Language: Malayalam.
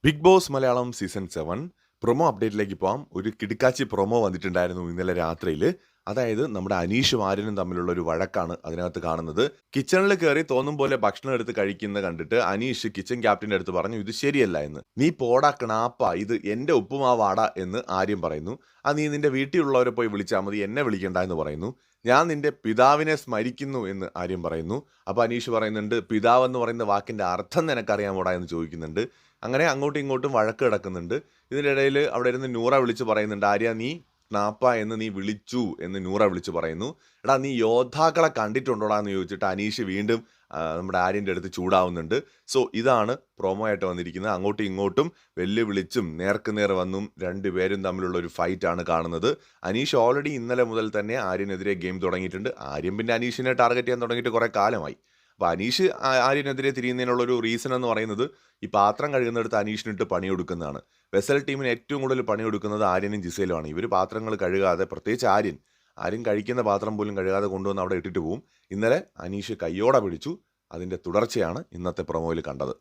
Big Boss Malayalam season 7 promo അപ്ഡേറ്റിലേക്ക് പോകാം. ഒരു കിടുക്കാച്ചി പ്രൊമോ വന്നിട്ടുണ്ടായിരുന്നു ഇന്നലെ രാത്രിയിൽ. അതായത് നമ്മുടെ അനീഷും ആര്യനും തമ്മിലുള്ള ഒരു വഴക്കാണ് അതിനകത്ത് കാണുന്നത്. കിച്ചണിൽ കയറി തോന്നും പോലെ ഭക്ഷണം എടുത്ത് കഴിക്കുന്നത് കണ്ടിട്ട് അനീഷ് കിച്ചൺ ക്യാപ്റ്റന്റെ അടുത്ത് പറഞ്ഞു, ഇത് ശരിയല്ല എന്ന്. നീ പോടാ കിണാപ്പ, ഇത് എന്റെ ഉപ്പുമാവാടാ എന്ന് ആര്യൻ പറയുന്നു. നീ നിന്റെ വീട്ടിലുള്ളവരെ പോയി വിളിച്ചാൽ മതി, എന്നെ വിളിക്കണ്ട എന്ന് പറയുന്നു. ഞാൻ നിന്റെ പിതാവിനെ സ്മരിക്കുന്നു എന്ന് ആര്യൻ പറയുന്നു. അപ്പോൾ അനീഷ് പറയുന്നുണ്ട്, പിതാവ് എന്ന് പറയുന്ന വാക്കിന്റെ അർത്ഥം നിനക്കറിയാമോടാ എന്ന് ചോദിക്കുന്നുണ്ട്. അങ്ങനെ അങ്ങോട്ടും ഇങ്ങോട്ടും വഴക്ക് കിടക്കുന്നുണ്ട്. ഇതിൻ്റെ ഇടയിൽ അവിടെ ഇരുന്ന് നൂറ വിളിച്ച് പറയുന്നുണ്ട്, ആര്യ നീ നാപ്പ എന്ന് നീ വിളിച്ചു എന്ന് നൂറ വിളിച്ച് പറയുന്നു. എടാ നീ യോദ്ധാക്കളെ കണ്ടിട്ടുണ്ടോടാ എന്ന് ചോദിച്ചിട്ട് അനീഷ് വീണ്ടും നമ്മുടെ ആര്യൻ്റെ അടുത്ത് ചൂടാവുന്നുണ്ട്. സോ ഇതാണ് പ്രൊമോ ആയിട്ട് വന്നിരിക്കുന്നത്. അങ്ങോട്ടും ഇങ്ങോട്ടും വെല്ലുവിളിച്ചും നേർക്കുനേർ വന്നും രണ്ടുപേരും തമ്മിലുള്ള ഒരു ഫൈറ്റാണ് കാണുന്നത്. അനീഷ് ഓൾറെഡി ഇന്നലെ മുതൽ തന്നെ ആര്യനെതിരെ ഗെയിം തുടങ്ങിയിട്ടുണ്ട്. ആര്യൻ പിന്നെ അനീഷിനെ ടാർഗറ്റ് ചെയ്യാൻ തുടങ്ങിയിട്ട് കുറേ കാലമായി. അപ്പോൾ അനീഷ് ആര്യനെതിരെ തിരിയുന്നതിനുള്ളൊരു റീസൺ എന്ന് പറയുന്നത് ഈ പാത്രം കഴുകുന്നിടത്ത് അനീഷിനിട്ട് പണിയെടുക്കുന്നതാണ്. വെസൽ ടീമിന് ഏറ്റവും കൂടുതൽ പണിയെടുക്കുന്നത് ആര്യനും ജിസയിലുമാണ്. ഇവർ പാത്രങ്ങൾ കഴുകാതെ, പ്രത്യേകിച്ച് ആര്യൻ കഴിക്കുന്ന പാത്രം പോലും കഴുകാതെ കൊണ്ടുവന്ന് അവിടെ ഇട്ടിട്ട് പോവും. ഇന്നലെ അനീഷ് കയ്യോടെ പിടിച്ചു. അതിൻ്റെ തുടർച്ചയാണ് ഇന്നത്തെ പ്രൊമോയിൽ കണ്ടത്.